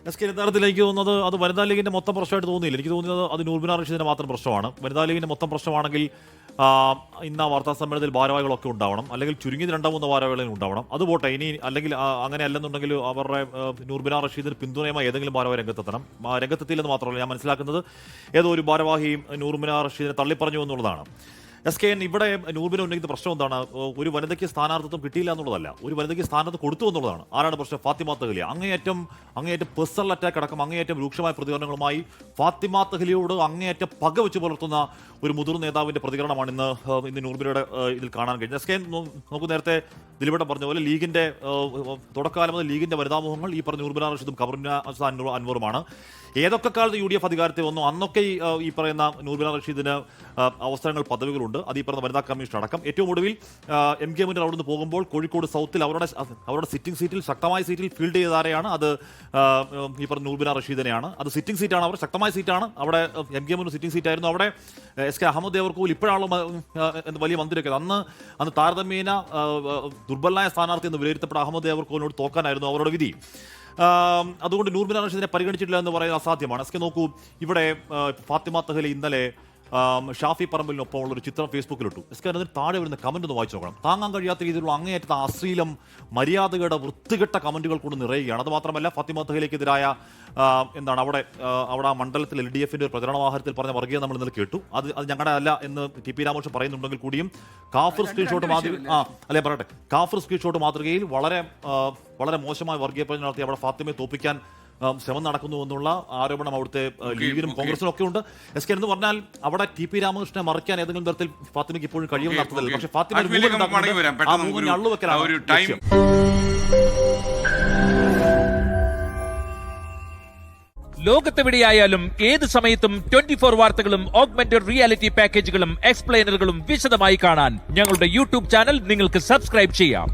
യഥാർത്ഥത്തിൽ എനിക്ക് തോന്നുന്നത് അത് വനിതാ ലീഗിന്റെ മൊത്തം പ്രശ്നമായിട്ട് തോന്നിയില്ല. എനിക്ക് തോന്നുന്നത് അത് നൂർബിന റഷീദിന്റെ മാത്രം പ്രശ്നമാണ്. വനിതാ ലീഗിന്റെ മൊത്തം പ്രശ്നമാണെങ്കിൽ ഇന്ന് വാർത്താ സമ്മേളനത്തിൽ ഭാരവാഹികളൊക്കെ ഉണ്ടാവണം, അല്ലെങ്കിൽ ചുരുങ്ങിയത് 2-3 ഭാരവാഹികളും ഉണ്ടാവണം. അത് പോട്ടെ, ഇനി അല്ലെങ്കിൽ അങ്ങനെ അല്ലെന്നുണ്ടെങ്കിൽ അവരുടെ നൂർബിന റഷീദിന് പിന്തുണയുമായി ഏതെങ്കിലും ഭാരവാഹി രംഗത്തെത്തണം. രംഗത്തെത്തിയില്ലെന്ന് മാത്രമല്ല, ഞാൻ മനസ്സിലാക്കുന്നത് ഏതോ ഒരു ഭാരവാഹിയും നൂർബിന റഷീദിനെ തള്ളിപ്പറഞ്ഞു എന്നുള്ളതാണ്. SKN ഇവിടെ നൂർബിന ഉന്നയിക്കുന്ന പ്രശ്നം എന്താണ്? ഒരു വനിതയ്ക്ക് സ്ഥാനാർത്ഥിത്വം കിട്ടിയില്ല എന്നുള്ളതല്ല, ഒരു വനിതയ്ക്ക് സ്ഥാനാർത്ഥി കൊടുത്തു എന്നുള്ളതാണ്. ആരാണ് പ്രശ്നം? ഫാത്തിമ തഹ്ലിയ. അങ്ങേയറ്റം പേഴ്സണൽ അറ്റാക്ക് അടക്കം അങ്ങേയറ്റം രൂക്ഷമായ പ്രതികരണങ്ങളുമായി ഫാത്തിമ തഹ്ലിയോട് അങ്ങേയറ്റം പക വെച്ച് പുലർത്തുന്ന ഒരു മുതിർന്ന നേതാവിന്റെ പ്രതികരണമാണ് ഇന്ന് നൂർബിനയുടെ ഇതിൽ കാണാൻ കഴിഞ്ഞത്. SKN നമുക്ക് നേരത്തെ ദിലീപേട്ടൻ പറഞ്ഞ പോലെ ലീഗിന്റെ തുടക്കകാലം മുതൽ ലീഗിന്റെ വനിതാമുഖങ്ങൾ ഈ പറഞ്ഞ നൂർബിന റഷീദും ഖമറുന്നീസ അൻവറുമാണ്. ഏതൊക്കെ കാലത്ത് UDF അധികാരത്തിൽ വന്നു അന്നൊക്കെ ഈ പറയുന്ന നൂർബിന റഷീദിന് അവസരങ്ങൾ, പദവികളുണ്ട്. അത് ഈ പറഞ്ഞ വനിതാ കമ്മീഷൻ അടക്കം. ഏറ്റവും ഒടുവിൽ MK മുന്നിൽ അവിടുന്ന് പോകുമ്പോൾ കോഴിക്കോട് സൗത്തിൽ അവരുടെ സിറ്റിംഗ് സീറ്റിൽ, ശക്തമായ സീറ്റിൽ ഫീൽഡ് ചെയ്താരെയാണ്? അത് ഈ പറഞ്ഞ നൂർബിന റഷീദിനെയാണ്. അത് സിറ്റിംഗ് സീറ്റാണ്, അവർ ശക്തമായ സീറ്റാണ്. അവിടെ MK മുന്നിൽ സിറ്റിംഗ് സീറ്റായിരുന്നു. അവിടെ SK അഹമ്മദ് ദേവർകോവിൽ ഇപ്പോഴാണല്ലോ വലിയ മന്ത്രിയൊക്കെ. അന്ന് താരതമ്യേന ദുർബലനായ സ്ഥാനാർത്ഥി എന്ന് വിലയിരുത്തപ്പെട്ട അഹമ്മദ് ദേവർകോവിലിനോട് തോക്കാനായിരുന്നു അവരുടെ വിധി. അതുകൊണ്ട് നൂർബിന റഷീദിനെ പരിഗണിച്ചിട്ടില്ല എന്ന് പറയുന്നത് അസാധ്യമാണ്. SK നോക്കൂ, ഇവിടെ ഫാത്തിമ തഹ്ലി ഇന്നലെ ഷാഫി പറമ്പിലിനൊപ്പമുള്ള ഒരു ചിത്രം ഫേസ്ബുക്കിലിട്ടു. SK അതിന് താഴെ വരുന്ന കമന്റ് ഒന്ന് വായിച്ചു നോക്കണം. താങ്ങാൻ കഴിയാത്ത രീതിയിലുള്ള അങ്ങേയറ്റത്തെ അശ്ലീലം, മര്യാദകളുടെ വൃത്തികെട്ട കമന്റുകൾ കൊണ്ട് നിറയുകയാണ്. അത് മാത്രമല്ല, ഫാത്തിമ തഹ്ലിക്കെതിരായ അവിടെ ആ മണ്ഡലത്തിൽ LDFന്റെ ഒരു പ്രചരണ വാഹനത്തിൽ പറഞ്ഞ വർഗീയത നമ്മൾ ഇന്നലെ കേട്ടു. അത് ഞങ്ങളുടെ അല്ല എന്ന് TP രാമകൃഷ്ണൻ പറയുന്നുണ്ടെങ്കിൽ കൂടിയും കാഫർ സ്ക്രീൻഷോട്ട് മാതൃകയിൽ വളരെ മോശമായ വർഗീയ പ്രചരണം നടത്തി അവിടെ ഫാത്തിമയെ തോപ്പിക്കാൻ ശ്രമം നടക്കുന്നു എന്നുള്ള ആരോപണം അവിടുത്തെ ലീഗിനും കോൺഗ്രസിനും ഒക്കെ ഉണ്ട്. SK എന്ന് പറഞ്ഞാൽ അവിടെ TP രാമകൃഷ്ണനെ മറിക്കാൻ ഏതെങ്കിലും തരത്തിൽ ഫാത്തിമയ്ക്ക് ഇപ്പോഴും കഴിയുമെന്ന് നടത്തുന്നില്ല. പക്ഷേ ഫാത്തിമ അള്ളുവെക്കലാണ് ലക്ഷ്യം. ലോകത്തെവിടെയായാലും ഏത് സമയത്തും 24 വാർത്തകളും ഓഗ്മെന്റഡ് റിയാലിറ്റി പാക്കേജുകളും എക്സ്പ്ലെയിനറുകളും വിശദമായി കാണാൻ ഞങ്ങളുടെ YouTube ചാനൽ നിങ്ങൾക്ക് സബ്സ്ക്രൈബ് ചെയ്യാം.